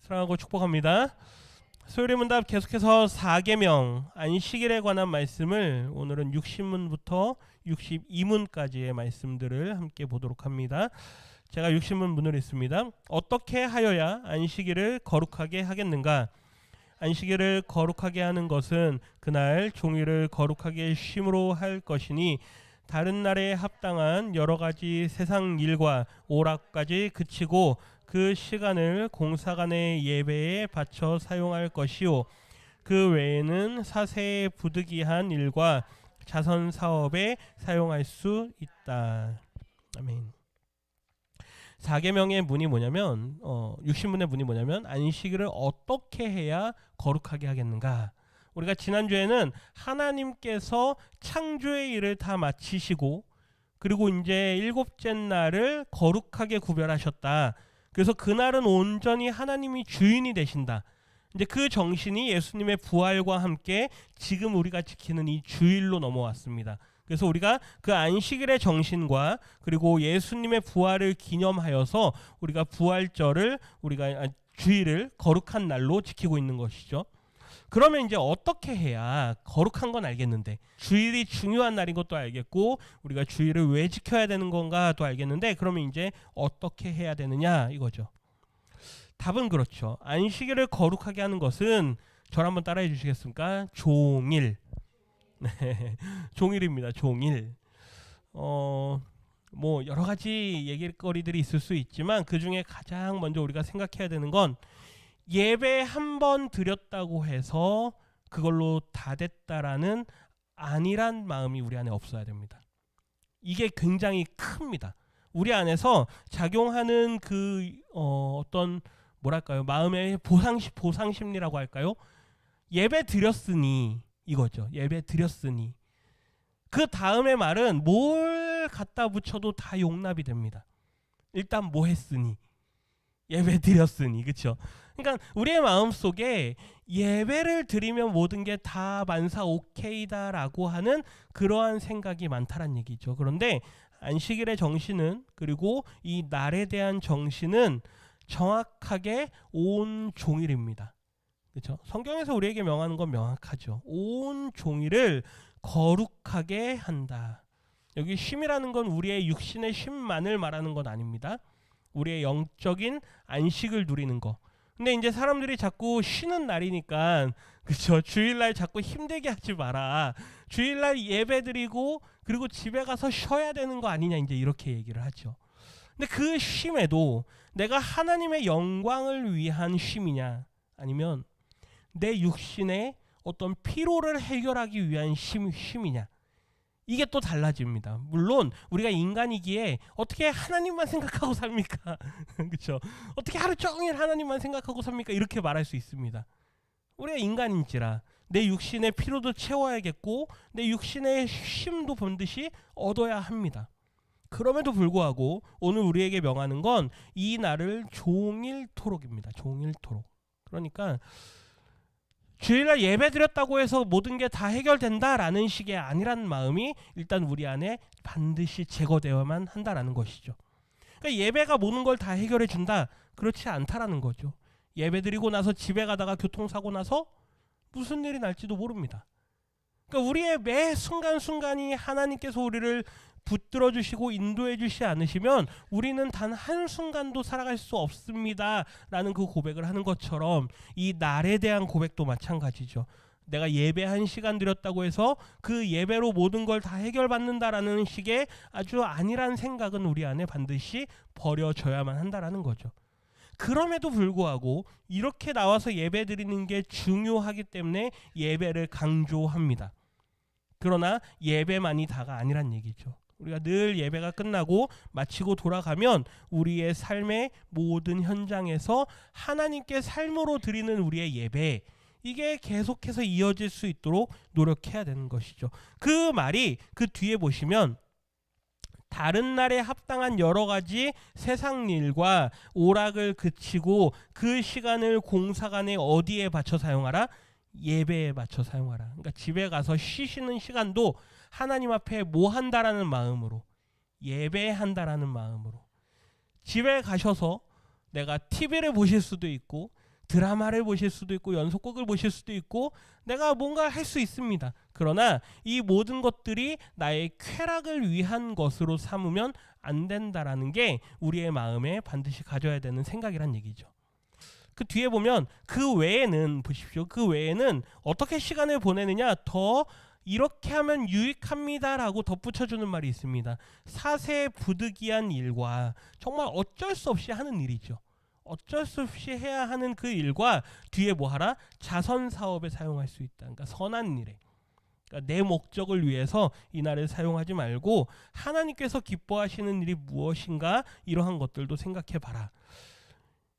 사랑하고 축복합니다. 소율의 문답 계속해서 4계명 안식일에 관한 말씀을 오늘은 60문부터 62문까지의 말씀들을 함께 보도록 합니다. 제가 60문 문을 읽습니다. 어떻게 하여야 안식일을 거룩하게 하겠는가? 안식일을 거룩하게 하는 것은 그날 종일을 거룩하게 쉼으로 할 것이니 다른 날에 합당한 여러 가지 세상 일과 오락까지 그치고 그 시간을 공사간의 예배에 바쳐 사용할 것이요 그 외에는 사세에 부득이한 일과 자선 사업에 사용할 수 있다. 아멘. 4계명의 문이 뭐냐면 60문의 문이 뭐냐면 안식일을 어떻게 해야 거룩하게 하겠는가. 우리가 지난주에는 하나님께서 창조의 일을 다 마치시고 그리고 이제 일곱째 날을 거룩하게 구별하셨다. 그래서 그날은 온전히 하나님이 주인이 되신다. 이제 그 정신이 예수님의 부활과 함께 지금 우리가 지키는 이 주일로 넘어왔습니다. 그래서 우리가 그 안식일의 정신과 그리고 예수님의 부활을 기념하여서 우리가 부활절을 우리가 주일을 거룩한 날로 지키고 있는 것이죠. 그러면 이제 어떻게 해야 거룩한 건 알겠는데 주일이 중요한 날인 것도 알겠고 우리가 주일을 왜 지켜야 되는 건가도 알겠는데 그러면 이제 어떻게 해야 되느냐 이거죠. 답은 그렇죠. 안식일을 거룩하게 하는 것은 저를 한번 따라해 주시겠습니까? 종일. 네, 종일입니다. 종일. 뭐 여러 가지 얘기거리들이 있을 수 있지만 그 중에 가장 먼저 우리가 생각해야 되는 건 예배 한 번 드렸다고 해서 그걸로 다 됐다라는 안일한 마음이 우리 안에 없어야 됩니다. 이게 굉장히 큽니다. 우리 안에서 작용하는 그 어떤 뭐랄까요? 마음의 보상 심리라고 할까요? 예배 드렸으니 이거죠. 예배 드렸으니. 그 다음의 말은 뭘 갖다 붙여도 다 용납이 됩니다. 일단 뭐 했으니. 예배 드렸으니. 그렇죠? 그러니까 우리의 마음속에 예배를 드리면 모든 게 다 만사 오케이다라고 하는 그러한 생각이 많다란 얘기죠. 그런데 안식일의 정신은 그리고 이 날에 대한 정신은 정확하게 온 종일입니다. 그렇죠? 성경에서 우리에게 명하는 건 명확하죠. 온 종일을 거룩하게 한다. 여기 쉼이라는 건 우리의 육신의 쉼만을 말하는 건 아닙니다. 우리의 영적인 안식을 누리는 거. 근데 이제 사람들이 자꾸 쉬는 날이니까 그렇죠. 주일날 자꾸 힘들게 하지 마라. 주일날 예배드리고 그리고 집에 가서 쉬어야 되는 거 아니냐 이제 이렇게 얘기를 하죠. 근데 그 쉼에도 내가 하나님의 영광을 위한 쉼이냐 아니면 내 육신의 어떤 피로를 해결하기 위한 쉼이냐 이게 또 달라집니다. 물론 우리가 인간이기에 어떻게 하나님만 생각하고 삽니까? 그렇죠? 어떻게 하루 종일 하나님만 생각하고 삽니까? 이렇게 말할 수 있습니다. 우리가 인간인지라 내 육신의 피로도 채워야겠고 내 육신의 쉼도 반드시 얻어야 합니다. 그럼에도 불구하고 오늘 우리에게 명하는 건 이 날을 종일토록입니다. 종일토록. 그러니까 주일날 예배 드렸다고 해서 모든 게 다 해결된다라는 식의 아니란 마음이 일단 우리 안에 반드시 제거되어야만 한다라는 것이죠. 그러니까 예배가 모든 걸 다 해결해 준다. 그렇지 않다라는 거죠. 예배 드리고 나서 집에 가다가 교통사고 나서 무슨 일이 날지도 모릅니다. 그러니까 우리의 매 순간순간이 하나님께서 우리를 붙들어 주시고 인도해 주시지 않으시면 우리는 단 한순간도 살아갈 수 없습니다 라는 그 고백을 하는 것처럼 이 날에 대한 고백도 마찬가지죠. 내가 예배 1시간 드렸다고 해서 그 예배로 모든 걸 다 해결받는다라는 식의 아주 안일한 생각은 우리 안에 반드시 버려져야만 한다라는 거죠. 그럼에도 불구하고 이렇게 나와서 예배 드리는 게 중요하기 때문에 예배를 강조합니다. 그러나 예배만이 다가 아니란 얘기죠. 우리가 늘 예배가 끝나고 마치고 돌아가면 우리의 삶의 모든 현장에서 하나님께 삶으로 드리는 우리의 예배 이게 계속해서 이어질 수 있도록 노력해야 되는 것이죠. 그 말이 그 뒤에 보시면 다른 날에 합당한 여러 가지 세상 일과 오락을 그치고 그 시간을 공사간에 어디에 바쳐 사용하라? 예배에 맞춰 사용하라. 그러니까 집에 가서 쉬시는 시간도 하나님 앞에 뭐 한다라는 마음으로 예배한다라는 마음으로 집에 가셔서 내가 TV를 보실 수도 있고 드라마를 보실 수도 있고 연속극을 보실 수도 있고 내가 뭔가 할 수 있습니다. 그러나 이 모든 것들이 나의 쾌락을 위한 것으로 삼으면 안 된다라는 게 우리의 마음에 반드시 가져야 되는 생각이란 얘기죠. 그 뒤에 보면 그 외에는 보십시오. 그 외에는 어떻게 시간을 보내느냐 더 이렇게 하면 유익합니다라고 덧붙여주는 말이 있습니다. 사세부득이한 일과 정말 어쩔 수 없이 하는 일이죠. 어쩔 수 없이 해야 하는 그 일과 뒤에 뭐 하라? 자선 사업에 사용할 수 있다. 그러니까 선한 일에. 그러니까 내 목적을 위해서 이 날을 사용하지 말고 하나님께서 기뻐하시는 일이 무엇인가 이러한 것들도 생각해 봐라.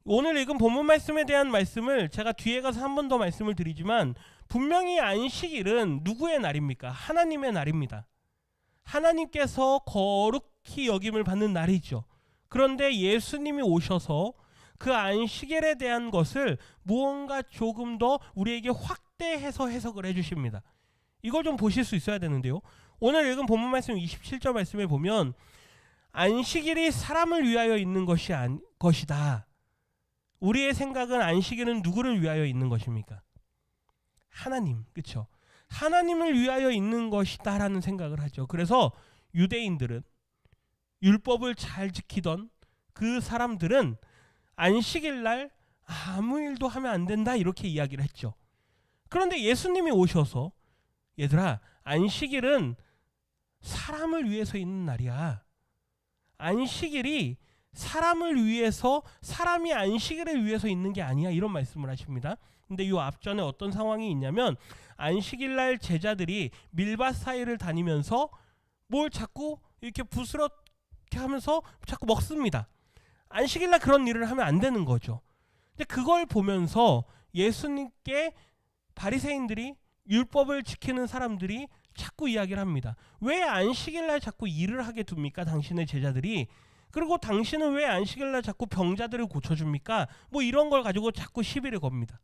오늘 읽은 본문 말씀에 대한 말씀을 제가 뒤에 가서 한 번 더 말씀을 드리지만 분명히 안식일은 누구의 날입니까? 하나님의 날입니다. 하나님께서 거룩히 여김을 받는 날이죠. 그런데 예수님이 오셔서 그 안식일에 대한 것을 무언가 조금 더 우리에게 확대해서 해석을 해주십니다. 이걸 좀 보실 수 있어야 되는데요. 오늘 읽은 본문 말씀 27절 말씀에 보면 안식일이 사람을 위하여 있는 것이다. 우리의 생각은 안식일은 누구를 위하여 있는 것입니까? 하나님, 그렇죠? 하나님을 위하여 있는 것이다라는 생각을 하죠. 그래서 유대인들은 율법을 잘 지키던 그 사람들은 안식일 날 아무 일도 하면 안 된다 이렇게 이야기를 했죠. 그런데 예수님이 오셔서 얘들아 안식일은 사람을 위해서 있는 날이야. 안식일이 사람을 위해서 사람이 안식일을 위해서 있는 게 아니야 이런 말씀을 하십니다. 근데 이 앞전에 어떤 상황이 있냐면 안식일 날 제자들이 밀밭 사이를 다니면서 뭘 자꾸 이렇게 부스럽게 하면서 자꾸 먹습니다. 안식일 날 그런 일을 하면 안 되는 거죠. 근데 그걸 보면서 예수님께 바리새인들이 율법을 지키는 사람들이 자꾸 이야기를 합니다. 왜 안식일 날 자꾸 일을 하게 둡니까? 당신의 제자들이. 그리고 당신은 왜 안식일 날 자꾸 병자들을 고쳐줍니까? 뭐 이런 걸 가지고 자꾸 시비를 겁니다.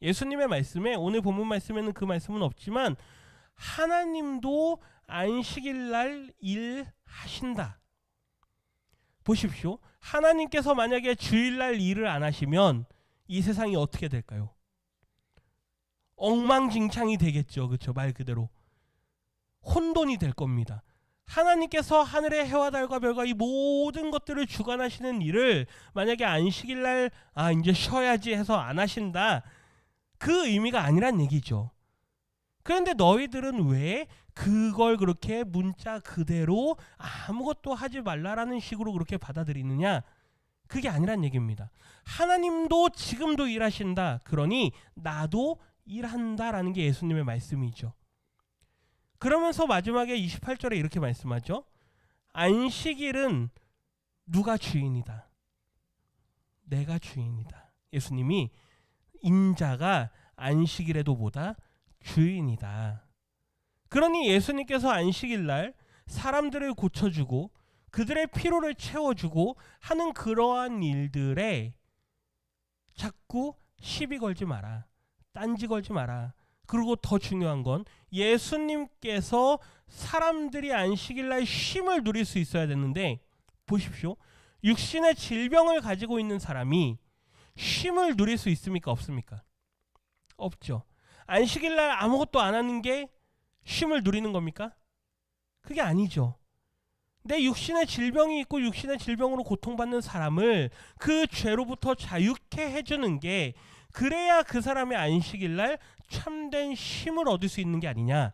예수님의 말씀에 오늘 본문 말씀에는 그 말씀은 없지만 하나님도 안식일 날 일하신다. 보십시오. 하나님께서 만약에 주일날 일을 안 하시면 이 세상이 어떻게 될까요? 엉망진창이 되겠죠. 그렇죠? 말 그대로 혼돈이 될 겁니다. 하나님께서 하늘의 해와 달과 별과 이 모든 것들을 주관하시는 일을 만약에 안식일날 이제 쉬어야지 해서 안 하신다. 그 의미가 아니란 얘기죠. 그런데 너희들은 왜 그걸 그렇게 문자 그대로 아무것도 하지 말라라는 식으로 그렇게 받아들이느냐? 그게 아니란 얘기입니다. 하나님도 지금도 일하신다. 그러니 나도 일한다라는 게 예수님의 말씀이죠. 그러면서 마지막에 28절에 이렇게 말씀하죠. 안식일은 누가 주인이다? 내가 주인이다. 예수님이 인자가 안식일에도 보다 주인이다. 그러니 예수님께서 안식일날 사람들을 고쳐주고 그들의 피로를 채워주고 하는 그러한 일들에 자꾸 시비 걸지 마라. 딴지 걸지 마라. 그리고 더 중요한 건 예수님께서 사람들이 안식일날 쉼을 누릴 수 있어야 되는데 보십시오. 육신의 질병을 가지고 있는 사람이 쉼을 누릴 수 있습니까? 없습니까? 없죠. 안식일날 아무것도 안 하는 게 쉼을 누리는 겁니까? 그게 아니죠. 내 육신의 질병이 있고 육신의 질병으로 고통받는 사람을 그 죄로부터 자유케 해주는 게 그래야 그 사람의 안식일날 참된 쉼을 얻을 수 있는 게 아니냐.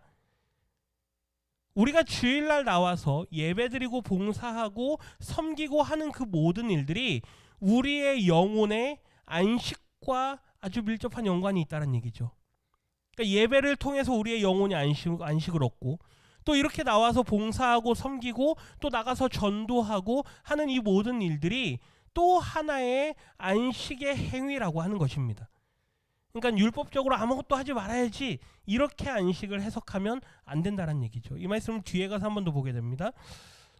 우리가 주일날 나와서 예배드리고 봉사하고 섬기고 하는 그 모든 일들이 우리의 영혼의 안식과 아주 밀접한 연관이 있다는 얘기죠. 그러니까 예배를 통해서 우리의 영혼이 안식을 얻고 또 이렇게 나와서 봉사하고 섬기고 또 나가서 전도하고 하는 이 모든 일들이 또 하나의 안식의 행위라고 하는 것입니다. 그러니까 율법적으로 아무것도 하지 말아야지 이렇게 안식을 해석하면 안 된다는 얘기죠. 이 말씀을 뒤에 가서 한 번 더 보게 됩니다.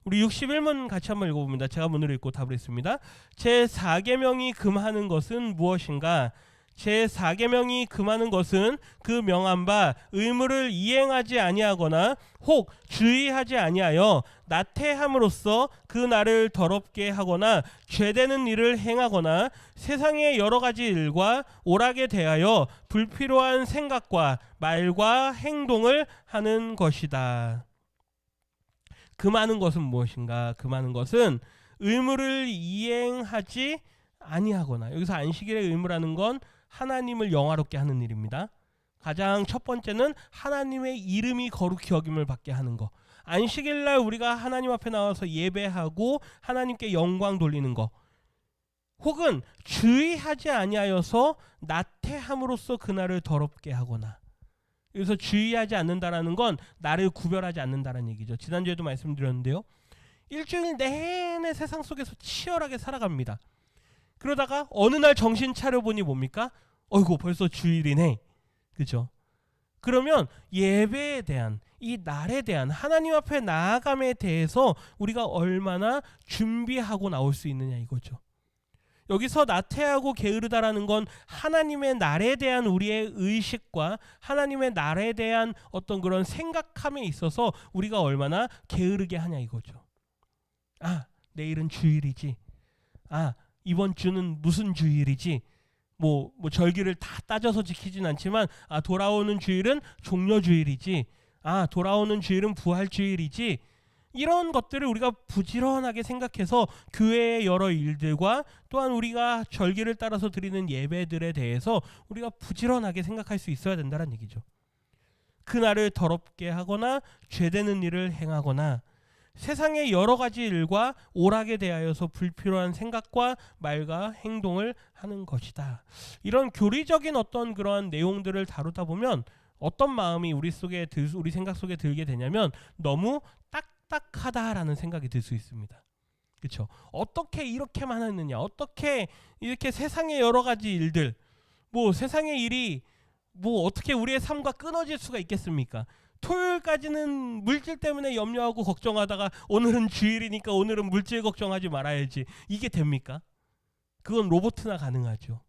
우리 61문 같이 한번 읽어봅니다. 제가 문을 읽고 답을 했습니다. 제4계명이 금하는 것은 무엇인가? 제4계명이 금하는 것은 그 명한 바 의무를 이행하지 아니하거나 혹 주의하지 아니하여 나태함으로써 그 날을 더럽게 하거나 죄되는 일을 행하거나 세상의 여러 가지 일과 오락에 대하여 불필요한 생각과 말과 행동을 하는 것이다. 금하는 것은 무엇인가? 금하는 것은 의무를 이행하지 아니하거나, 여기서 안식일의 의무라는 건 하나님을 영화롭게 하는 일입니다. 가장 첫 번째는 하나님의 이름이 거룩히 여김을 받게 하는 거. 안식일날 우리가 하나님 앞에 나와서 예배하고 하나님께 영광 돌리는 거. 혹은 주의하지 아니하여서 나태함으로써 그날을 더럽게 하거나. 여기서 주의하지 않는다라는 건 나를 구별하지 않는다는 얘기죠. 지난주에도 말씀드렸는데요. 일주일 내내 세상 속에서 치열하게 살아갑니다. 그러다가 어느 날 정신 차려보니 뭡니까? 어이구, 벌써 주일이네. 그죠? 그러면 예배에 대한, 이 날에 대한 하나님 앞에 나아감에 대해서 우리가 얼마나 준비하고 나올 수 있느냐 이거죠. 여기서 나태하고 게으르다라는 건 하나님의 날에 대한 우리의 의식과 하나님의 날에 대한 어떤 그런 생각함에 있어서 우리가 얼마나 게으르게 하냐 이거죠. 아, 내일은 주일이지. 아, 이번 주는 무슨 주일이지? 뭐 절기를 다 따져서 지키진 않지만, 아, 돌아오는 주일은 종려주일이지. 아, 돌아오는 주일은 부활주일이지. 이런 것들을 우리가 부지런하게 생각해서 교회의 여러 일들과 또한 우리가 절기를 따라서 드리는 예배들에 대해서 우리가 부지런하게 생각할 수 있어야 된다는 얘기죠. 그날을 더럽게 하거나 죄되는 일을 행하거나 세상의 여러 가지 일과 오락에 대하여서 불필요한 생각과 말과 행동을 하는 것이다. 이런 교리적인 어떤 그러한 내용들을 다루다 보면 어떤 마음이 우리 생각 속에 들게 되냐면 너무 딱딱하다라는 생각이 들 수 있습니다. 그렇죠? 어떻게 이렇게만 했느냐? 어떻게 이렇게 세상의 여러 가지 일들, 세상의 일이 어떻게 우리의 삶과 끊어질 수가 있겠습니까? 토요일까지는 물질 때문에 염려하고 걱정하다가 오늘은 주일이니까 오늘은 물질 걱정하지 말아야지. 이게 됩니까? 그건 로봇이나 가능하죠.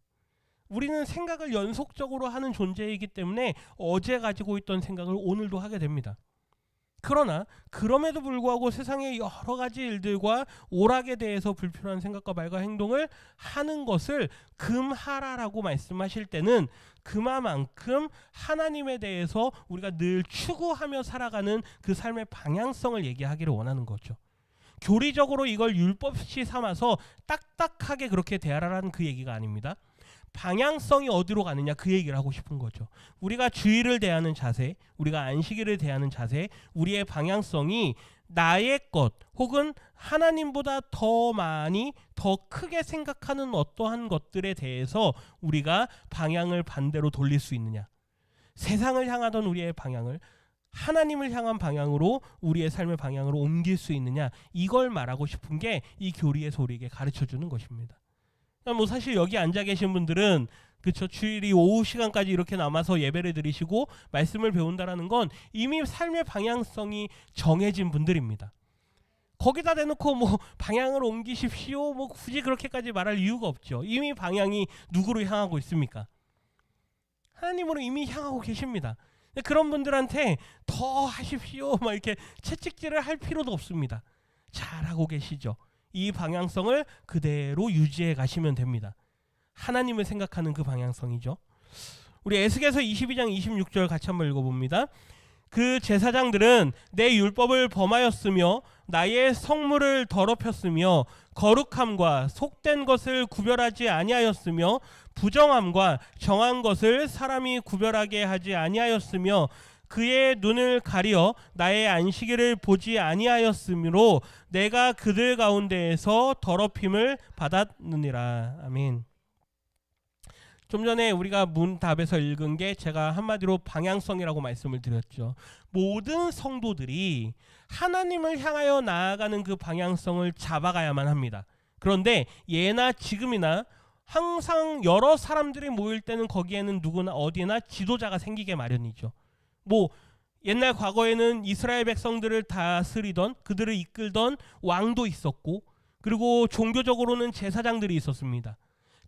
우리는 생각을 연속적으로 하는 존재이기 때문에 어제 가지고 있던 생각을 오늘도 하게 됩니다. 그러나 그럼에도 불구하고 세상의 여러 가지 일들과 오락에 대해서 불필요한 생각과 말과 행동을 하는 것을 금하라라고 말씀하실 때는 그만큼 하나님에 대해서 우리가 늘 추구하며 살아가는 그 삶의 방향성을 얘기하기를 원하는 거죠. 교리적으로 이걸 율법시 삼아서 딱딱하게 그렇게 대하라는 그 얘기가 아닙니다. 방향성이 어디로 가느냐 그 얘기를 하고 싶은 거죠. 우리가 주일을 대하는 자세, 우리가 안식일을 대하는 자세, 우리의 방향성이 나의 것 혹은 하나님보다 더 많이 더 크게 생각하는 어떠한 것들에 대해서 우리가 방향을 반대로 돌릴 수 있느냐. 세상을 향하던 우리의 방향을 하나님을 향한 방향으로 우리의 삶의 방향으로 옮길 수 있느냐. 이걸 말하고 싶은 게 이 교리에서 우리에게 가르쳐주는 것입니다. 사실 여기 앉아 계신 분들은 그쵸, 주일이 오후 시간까지 이렇게 남아서 예배를 드리시고 말씀을 배운다라는 건 이미 삶의 방향성이 정해진 분들입니다. 거기다 대놓고 방향을 옮기십시오 굳이 그렇게까지 말할 이유가 없죠. 이미 방향이 누구로 향하고 있습니까? 하나님으로 이미 향하고 계십니다. 그런 분들한테 더 하십시오 이렇게 채찍질을 할 필요도 없습니다. 잘하고 계시죠. 이 방향성을 그대로 유지해 가시면 됩니다. 하나님을 생각하는 그 방향성이죠. 우리 에스겔서 22장 26절 같이 한번 읽어봅니다. 그 제사장들은 내 율법을 범하였으며 나의 성물을 더럽혔으며 거룩함과 속된 것을 구별하지 아니하였으며 부정함과 정한 것을 사람이 구별하게 하지 아니하였으며 그의 눈을 가리어 나의 안식일을 보지 아니하였으므로 내가 그들 가운데에서 더럽힘을 받았느니라. 아멘. 좀 전에 우리가 문답에서 읽은 게 제가 한마디로 방향성이라고 말씀을 드렸죠. 모든 성도들이 하나님을 향하여 나아가는 그 방향성을 잡아가야만 합니다. 그런데 예나 지금이나 항상 여러 사람들이 모일 때는 거기에는 누구나 어디나 지도자가 생기게 마련이죠. 옛날 과거에는 이스라엘 백성들을 다스리던 그들을 이끌던 왕도 있었고, 그리고 종교적으로는 제사장들이 있었습니다.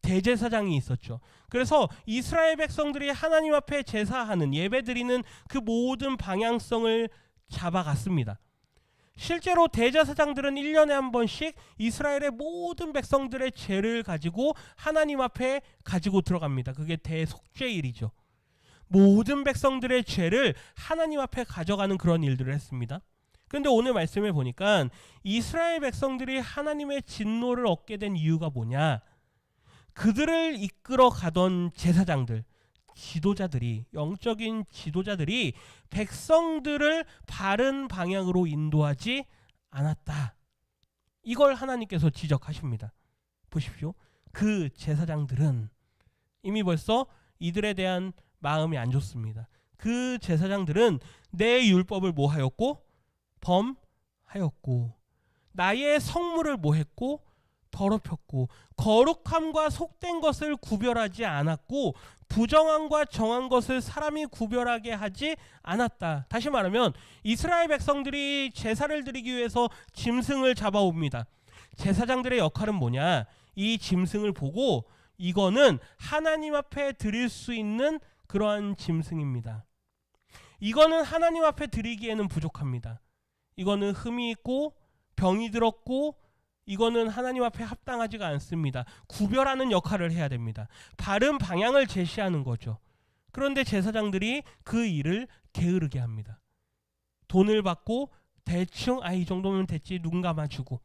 대제사장이 있었죠. 그래서 이스라엘 백성들이 하나님 앞에 제사하는 예배드리는 그 모든 방향성을 잡아갔습니다. 실제로 대제사장들은 1년에 한 번씩 이스라엘의 모든 백성들의 죄를 가지고 하나님 앞에 가지고 들어갑니다. 그게 대속죄일이죠. 모든 백성들의 죄를 하나님 앞에 가져가는 그런 일들을 했습니다. 그런데 오늘 말씀을 보니까 이스라엘 백성들이 하나님의 진노를 얻게 된 이유가 뭐냐? 그들을 이끌어 가던 제사장들, 지도자들이, 영적인 지도자들이 백성들을 바른 방향으로 인도하지 않았다. 이걸 하나님께서 지적하십니다. 보십시오. 그 제사장들은 이미 벌써 이들에 대한 마음이 안 좋습니다. 그 제사장들은 내 율법을 뭐하였고? 범하였고, 나의 성물을 뭐했고? 더럽혔고, 거룩함과 속된 것을 구별하지 않았고, 부정함과 정한 것을 사람이 구별하게 하지 않았다. 다시 말하면 이스라엘 백성들이 제사를 드리기 위해서 짐승을 잡아옵니다. 제사장들의 역할은 뭐냐? 이 짐승을 보고 이거는 하나님 앞에 드릴 수 있는 그러한 짐승입니다. 이거는 하나님 앞에 드리기에는 부족합니다. 이거는 흠이 있고 병이 들었고 이거는 하나님 앞에 합당하지가 않습니다. 구별하는 역할을 해야 됩니다. 바른 방향을 제시하는 거죠. 그런데 제사장들이 그 일을 게으르게 합니다. 돈을 받고 대충 이 정도면 됐지, 눈 감아주고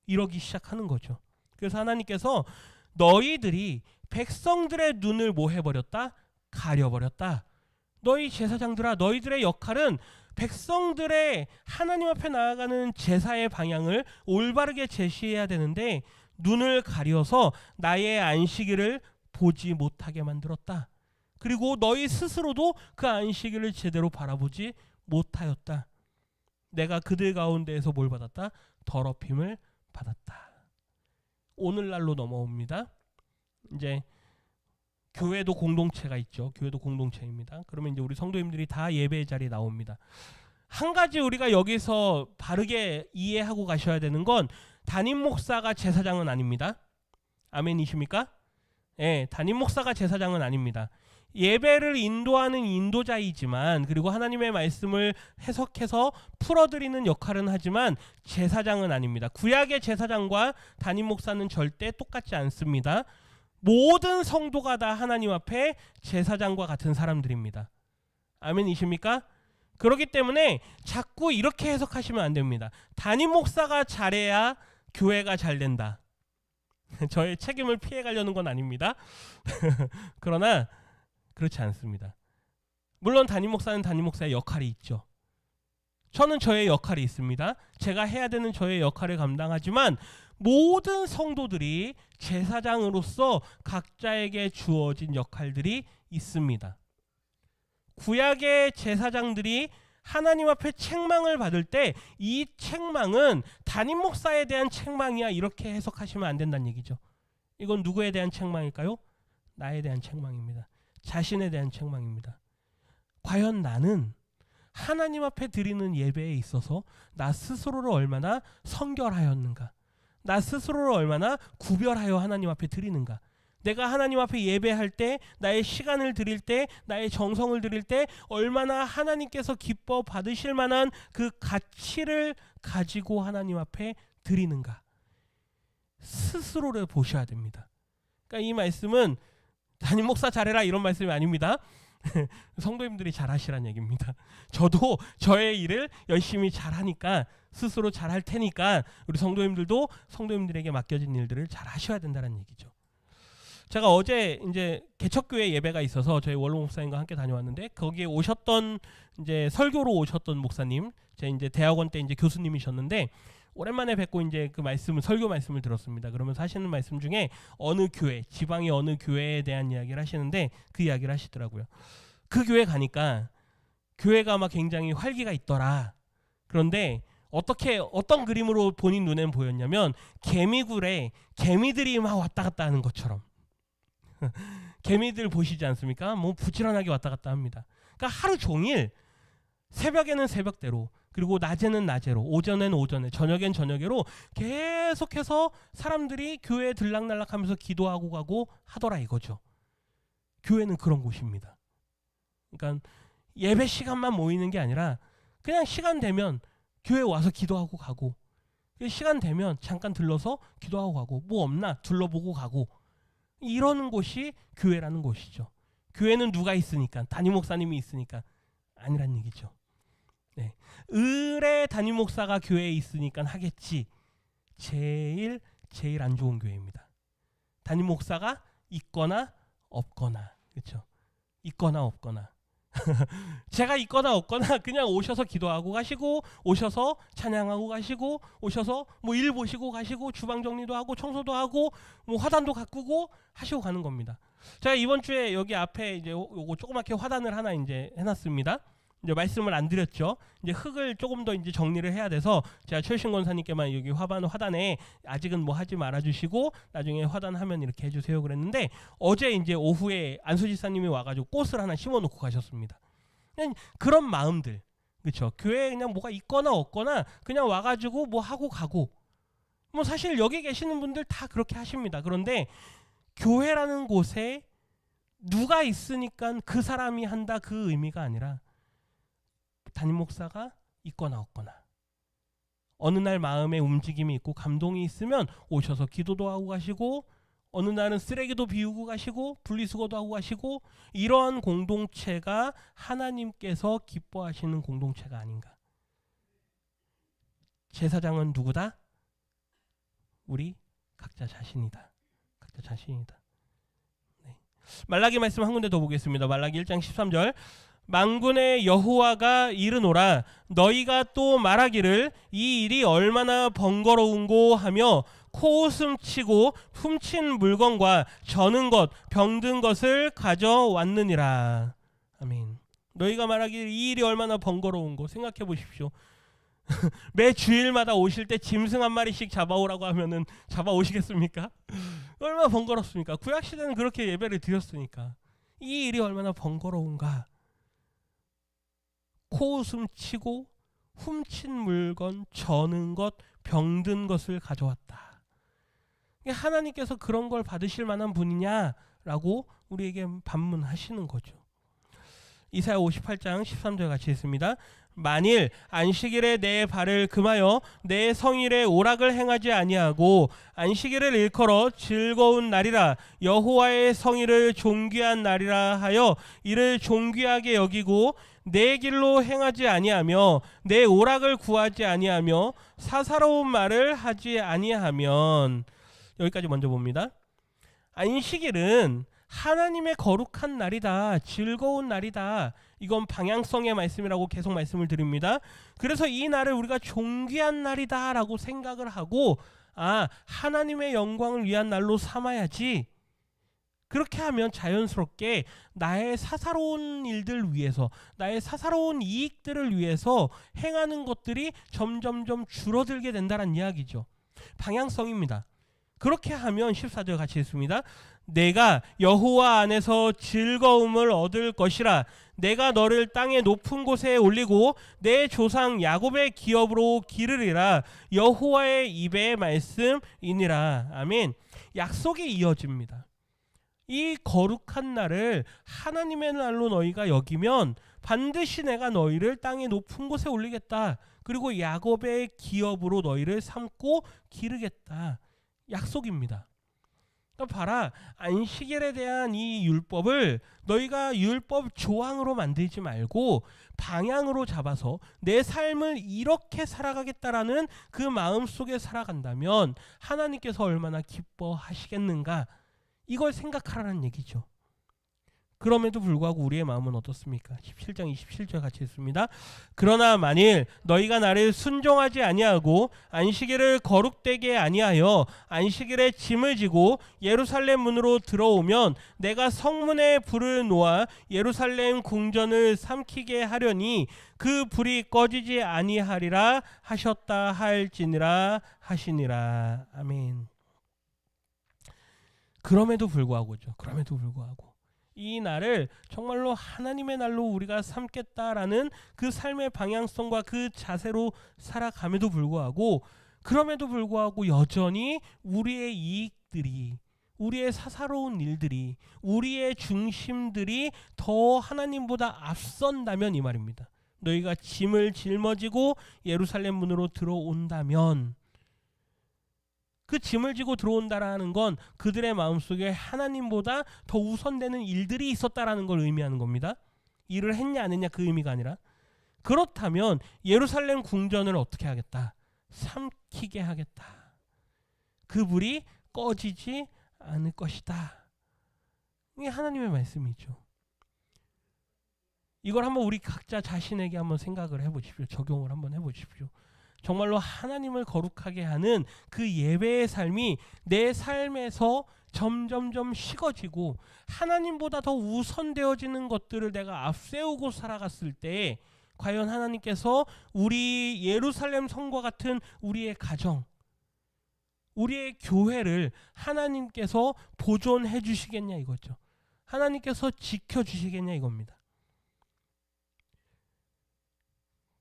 이러기 시작하는 거죠. 그래서 하나님께서 너희들이 백성들의 눈을 뭐 해버렸다? 가려버렸다. 너희 제사장들아, 너희들의 역할은 백성들의 하나님 앞에 나아가는 제사의 방향을 올바르게 제시해야 되는데 눈을 가려서 나의 안식일을 보지 못하게 만들었다. 그리고 너희 스스로도 그 안식일을 제대로 바라보지 못하였다. 내가 그들 가운데에서 뭘 받았다? 더럽힘을 받았다. 오늘날로 넘어옵니다. 이제 교회도 공동체가 있죠. 교회도 공동체입니다. 그러면 이제 우리 성도님들이 다 예배의 자리에 나옵니다. 한 가지 우리가 여기서 바르게 이해하고 가셔야 되는 건 담임 목사가 제사장은 아닙니다. 아멘이십니까? 예, 담임 목사가 제사장은 아닙니다. 예배를 인도하는 인도자이지만, 그리고 하나님의 말씀을 해석해서 풀어드리는 역할은 하지만 제사장은 아닙니다. 구약의 제사장과 담임 목사는 절대 똑같지 않습니다. 모든 성도가 다 하나님 앞에 제사장과 같은 사람들입니다. 아멘이십니까? 그렇기 때문에 자꾸 이렇게 해석하시면 안 됩니다. 담임 목사가 잘해야 교회가 잘 된다. 저의 책임을 피해 가려는 건 아닙니다. 그러나 그렇지 않습니다. 물론 담임 목사는 담임 목사의 역할이 있죠. 저는 저의 역할이 있습니다. 제가 해야 되는 저의 역할을 감당하지만 모든 성도들이 제사장으로서 각자에게 주어진 역할들이 있습니다. 구약의 제사장들이 하나님 앞에 책망을 받을 때 이 책망은 담임 목사에 대한 책망이야, 이렇게 해석하시면 안 된다는 얘기죠. 이건 누구에 대한 책망일까요? 나에 대한 책망입니다. 자신에 대한 책망입니다. 과연 나는 하나님 앞에 드리는 예배에 있어서 나 스스로를 얼마나 성결하였는가? 나 스스로를 얼마나 구별하여 하나님 앞에 드리는가? 내가 하나님 앞에 예배할 때, 나의 시간을 드릴 때, 나의 정성을 드릴 때 얼마나 하나님께서 기뻐 받으실 만한 그 가치를 가지고 하나님 앞에 드리는가? 스스로를 보셔야 됩니다. 그러니까 이 말씀은 담임 목사 잘해라 이런 말씀이 아닙니다. 성도님들이 잘하시라는 얘기입니다. 저도 저의 일을 열심히 잘하니까, 스스로 잘할 테니까 우리 성도님들도 성도님들에게 맡겨진 일들을 잘하셔야 된다는 얘기죠. 제가 어제 이제 개척교회 예배가 있어서 저희 원로 목사님과 함께 다녀왔는데, 거기에 오셨던 이제 설교로 오셨던 목사님, 제 이제 대학원 때 이제 교수님이셨는데 오랜만에 뵙고 이제 그 말씀을, 설교 말씀을 들었습니다. 그러면서 하시는 말씀 중에 어느 교회, 지방의 어느 교회에 대한 이야기를 하시는데 그 이야기를 하시더라고요. 그 교회 가니까 교회가 막 굉장히 활기가 있더라. 그런데 어떤 그림으로 본인 눈엔 보였냐면 개미굴에 개미들이 막 왔다 갔다 하는 것처럼. 개미들 보시지 않습니까? 뭐 부지런하게 왔다 갔다 합니다. 그러니까 하루 종일 새벽에는 새벽대로, 그리고 낮에는 낮에로, 오전엔 오전에, 저녁엔 저녁에로 계속해서 사람들이 교회에 들락날락하면서 기도하고 가고 하더라 이거죠. 교회는 그런 곳입니다. 그러니까 예배 시간만 모이는 게 아니라 그냥 시간 되면 교회 와서 기도하고 가고, 시간 되면 잠깐 들러서 기도하고 가고, 뭐 없나 둘러보고 가고, 이러는 곳이 교회라는 곳이죠. 교회는 누가 있으니까? 담임 목사님이 있으니까? 아니란 얘기죠. 네. 을의 담임 목사가 교회에 있으니까 하겠지. 제일 안 좋은 교회입니다. 담임 목사가 있거나 없거나, 그렇죠? 있거나 없거나. 제가 있거나 없거나 그냥 오셔서 기도하고 가시고, 오셔서 찬양하고 가시고, 오셔서 뭐 일 보시고 가시고, 주방 정리도 하고 청소도 하고 뭐 화단도 가꾸고 하시고 가는 겁니다. 제가 이번 주에 여기 앞에 이제 요거 조그맣게 화단을 하나 이제 해놨습니다. 이제 말씀을 안 드렸죠. 이제 흙을 조금 더 이제 정리를 해야 돼서 제가 최신 권사님께만 여기 화단에 아직은 뭐 하지 말아주시고 나중에 화단하면 이렇게 해주세요 그랬는데, 어제 이제 오후에 안수 지사님이 와가지고 꽃을 하나 심어놓고 가셨습니다. 그냥 그런 마음들, 그렇죠. 교회에 그냥 뭐가 있거나 없거나 그냥 와가지고 뭐 하고 가고, 뭐 사실 여기 계시는 분들 다 그렇게 하십니다. 그런데 교회라는 곳에 누가 있으니까 그 사람이 한다, 그 의미가 아니라 담임 목사가 있거나 없거나, 어느 날 마음에 움직임이 있고 감동이 있으면 오셔서 기도도 하고 가시고, 어느 날은 쓰레기도 비우고 가시고 분리수거도 하고 가시고, 이러한 공동체가 하나님께서 기뻐하시는 공동체가 아닌가. 제사장은 누구다? 우리 각자 자신이다. 각자 자신이다. 네. 말라기 말씀 한 군데 더 보겠습니다. 말라기 1장 13절. 만군의 여호와가 이르노라, 너희가 또 말하기를 이 일이 얼마나 번거로운고 하며 코웃음 치고 훔친 물건과 저는 것 병든 것을 가져왔느니라. 아멘. 너희가 말하기를 이 일이 얼마나 번거로운고, 생각해 보십시오. 매 주일마다 오실 때 짐승 한 마리씩 잡아오라고 하면은 잡아오시겠습니까? 얼마나 번거롭습니까? 구약시대는 그렇게 예배를 드렸으니까. 이 일이 얼마나 번거로운가. 코웃음 치고 훔친 물건, 저는 것, 병든 것을 가져왔다. 하나님께서 그런 걸 받으실 만한 분이냐라고 우리에게 반문하시는 거죠. 이사야 58장 13절 같이 있습니다. 만일 안식일에 내 발을 금하여 내 성일에 오락을 행하지 아니하고 안식일을 일컬어 즐거운 날이라, 여호와의 성일을 존귀한 날이라 하여 이를 존귀하게 여기고 내 길로 행하지 아니하며 내 오락을 구하지 아니하며 사사로운 말을 하지 아니하면, 여기까지 먼저 봅니다. 안식일은 하나님의 거룩한 날이다, 즐거운 날이다. 이건 방향성의 말씀이라고 계속 말씀을 드립니다. 그래서 이 날을 우리가 존귀한 날이다 라고 생각을 하고, 하나님의 영광을 위한 날로 삼아야지. 그렇게 하면 자연스럽게 나의 사사로운 일들 위해서, 나의 사사로운 이익들을 위해서 행하는 것들이 점점점 줄어들게 된다는 이야기죠. 방향성입니다. 그렇게 하면 14절 같이 읽습니다. 내가 여호와 안에서 즐거움을 얻을 것이라, 내가 너를 땅의 높은 곳에 올리고 내 조상 야곱의 기업으로 기르리라, 여호와의 입의 말씀이니라. 아멘. 약속이 이어집니다. 이 거룩한 날을 하나님의 날로 너희가 여기면 반드시 내가 너희를 땅의 높은 곳에 올리겠다. 그리고 야곱의 기업으로 너희를 삼고 기르겠다. 약속입니다. 그러니까 봐라, 안식일에 대한 이 율법을 너희가 율법 조항으로 만들지 말고 방향으로 잡아서 내 삶을 이렇게 살아가겠다라는 그 마음 속에 살아간다면 하나님께서 얼마나 기뻐하시겠는가, 이걸 생각하라는 얘기죠. 그럼에도 불구하고 우리의 마음은 어떻습니까? 17장 27절 같이 있습니다. 그러나 만일 너희가 나를 순종하지 아니하고 안식일을 거룩되게 아니하여 안식일에 짐을 지고 예루살렘 문으로 들어오면 내가 성문에 불을 놓아 예루살렘 궁전을 삼키게 하려니 그 불이 꺼지지 아니하리라 하셨다 할지니라 하시니라. 아멘. 그럼에도 불구하고죠. 그럼에도 불구하고 이 날을 정말로 하나님의 날로 우리가 삼겠다라는 그 삶의 방향성과 그 자세로 살아감에도 불구하고, 그럼에도 불구하고 여전히 우리의 이익들이, 우리의 사사로운 일들이, 우리의 중심들이 더 하나님보다 앞선다면 이 말입니다. 너희가 짐을 짊어지고 예루살렘 문으로 들어온다면, 그 짐을 지고 들어온다라는 건 그들의 마음속에 하나님보다 더 우선되는 일들이 있었다라는 걸 의미하는 겁니다. 일을 했냐 안 했냐 그 의미가 아니라, 그렇다면 예루살렘 궁전을 어떻게 하겠다? 삼키게 하겠다. 그 불이 꺼지지 않을 것이다. 이게 하나님의 말씀이죠. 이걸 한번 우리 각자 자신에게 한번 생각을 해보십시오. 적용을 한번 해보십시오. 정말로 하나님을 거룩하게 하는 그 예배의 삶이 내 삶에서 점점점 식어지고 하나님보다 더 우선되어지는 것들을 내가 앞세우고 살아갔을 때, 과연 하나님께서 우리 예루살렘 성과 같은 우리의 가정, 우리의 교회를 하나님께서 보존해 주시겠냐 이거죠. 하나님께서 지켜주시겠냐 이겁니다.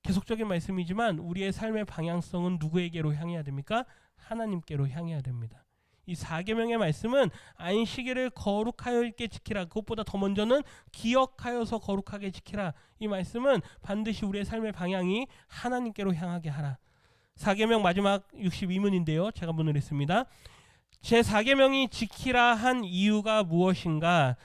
계속적인 말씀이지만 우리의 삶의 방향성은 누구에게로 향해야 됩니까? 하나님께로 향해야 됩니다. 이 4계명의 말씀은 안식일을 거룩하여 있게 지키라, 그것보다 더 먼저는 기억하여서 거룩하게 지키라, 이 말씀은 반드시 우리의 삶의 방향이 하나님께로 향하게 하라. 4계명 마지막 62문인데요. 제가 문을 읽습니다. 제4계명이 지키라 한 이유가 무엇인가?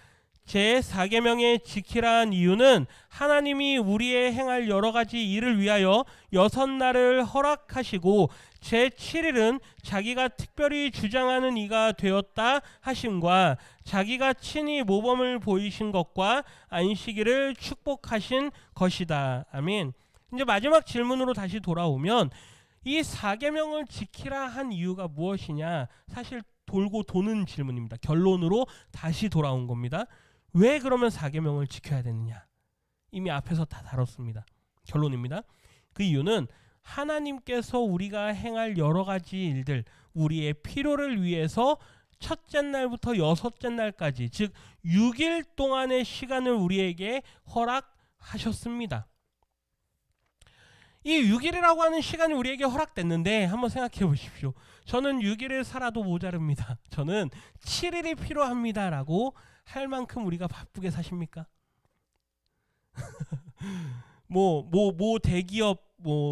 제4계명의 지키라 한 이유는 하나님이 우리의 행할 여러 가지 일을 위하여 6날을 허락하시고 제7일은 자기가 특별히 주장하는 이가 되었다 하심과 자기가 친히 모범을 보이신 것과 안식일을 축복하신 것이다. 아멘. 이제 마지막 질문으로 다시 돌아오면 이 4계명을 지키라 한 이유가 무엇이냐? 사실 돌고 도는 질문입니다. 결론으로 다시 돌아온 겁니다. 왜 그러면 4계명을 지켜야 되느냐? 이미 앞에서 다 다뤘습니다. 결론입니다. 그 이유는 하나님께서 우리가 행할 여러 가지 일들, 우리의 필요를 위해서 첫째 날부터 여섯째 날까지, 즉 6일 동안의 시간을 우리에게 허락하셨습니다. 이 6일이라고 하는 시간이 우리에게 허락됐는데 한번 생각해 보십시오. 저는 6일을 살아도 모자릅니다. 저는 7일이 필요합니다 라고 할 만큼 우리가 바쁘게 사십니까? 대기업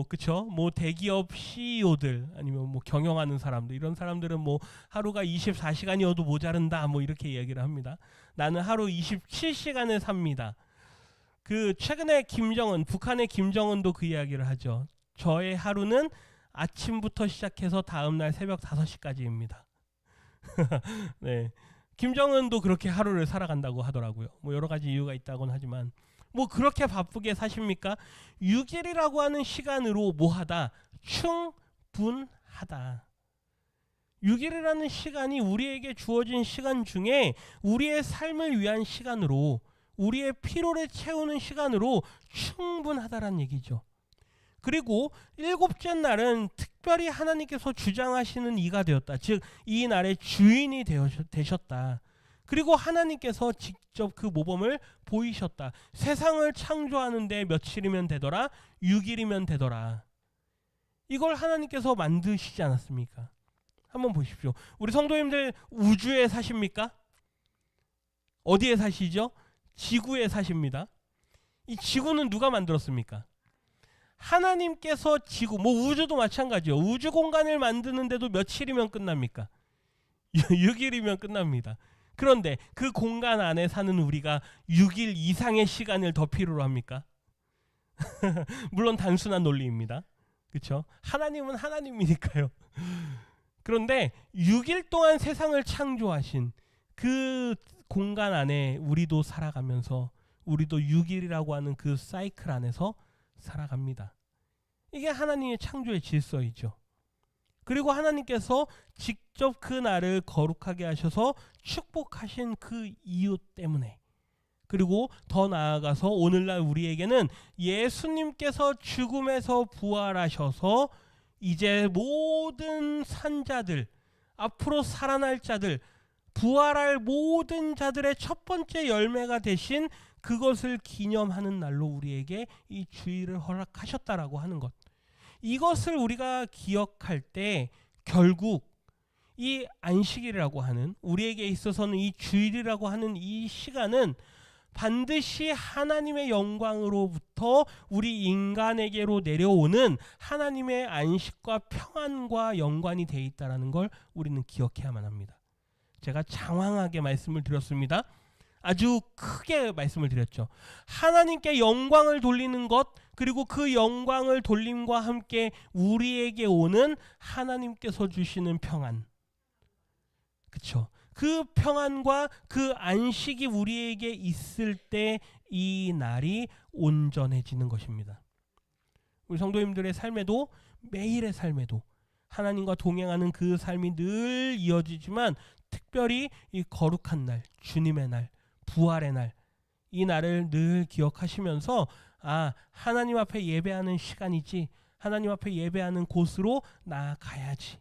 그쵸? 대기업 CEO들 아니면 경영하는 사람들, 이런 사람들은 하루가 24시간이어도 모자른다 이렇게 이야기를 합니다. 나는 하루 27시간을 삽니다. 그 최근에 북한의 김정은도 그 이야기를 하죠. 저의 하루는 아침부터 시작해서 다음날 새벽 5시까지입니다. 네. 김정은도 그렇게 하루를 살아간다고 하더라고요. 여러 가지 이유가 있다고는 하지만 그렇게 바쁘게 사십니까? 6일이라고 하는 시간으로 뭐하다? 충분하다. 6일이라는 시간이 우리에게 주어진 시간 중에 우리의 삶을 위한 시간으로, 우리의 피로를 채우는 시간으로 충분하다라는 얘기죠. 그리고 7째 날은 특별히 하나님께서 주장하시는 이가 되었다. 즉 이 날의 주인이 되셨다. 그리고 하나님께서 직접 그 모범을 보이셨다. 세상을 창조하는데 며칠이면 되더라? 6일이면 되더라. 이걸 하나님께서 만드시지 않았습니까? 한번 보십시오. 우리 성도님들 우주에 사십니까? 어디에 사시죠? 지구에 사십니다. 이 지구는 누가 만들었습니까? 하나님께서 지구, 우주도 마찬가지요. 우주 공간을 만드는데도 며칠이면 끝납니까? 6일이면 끝납니다. 그런데 그 공간 안에 사는 우리가 6일 이상의 시간을 더 필요로 합니까? 물론 단순한 논리입니다. 그렇죠? 하나님은 하나님이니까요. 그런데 6일 동안 세상을 창조하신 그 공간 안에 우리도 살아가면서 우리도 6일이라고 하는 그 사이클 안에서 살아갑니다. 이게 하나님의 창조의 질서이죠. 그리고 하나님께서 직접 그 날을 거룩하게 하셔서 축복하신 그 이유 때문에, 그리고 더 나아가서 오늘날 우리에게는 예수님께서 죽음에서 부활하셔서 이제 모든 산자들, 앞으로 살아날 자들, 부활할 모든 자들의 첫 번째 열매가 되신 그것을 기념하는 날로 우리에게 이 주일을 허락하셨다라고 하는 것. 이것을 우리가 기억할 때 결국 이 안식일이라고 하는, 우리에게 있어서는 이 주일이라고 하는 이 시간은 반드시 하나님의 영광으로부터 우리 인간에게로 내려오는 하나님의 안식과 평안과 연관이 되어 있다는 걸 우리는 기억해야만 합니다. 제가 장황하게 말씀을 드렸습니다. 아주 크게 말씀을 드렸죠. 하나님께 영광을 돌리는 것, 그리고 그 영광을 돌림과 함께 우리에게 오는 하나님께서 주시는 평안, 그렇죠? 그 평안과 그 안식이 우리에게 있을 때 이 날이 온전해지는 것입니다. 우리 성도님들의 삶에도, 매일의 삶에도 하나님과 동행하는 그 삶이 늘 이어지지만 특별히 이 거룩한 날, 주님의 날, 부활의 날, 이 날을 늘 기억하시면서 하나님 앞에 예배하는 시간이지, 하나님 앞에 예배하는 곳으로 나아가야지,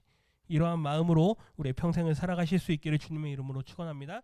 이러한 마음으로 우리의 평생을 살아가실 수 있기를 주님의 이름으로 축원합니다.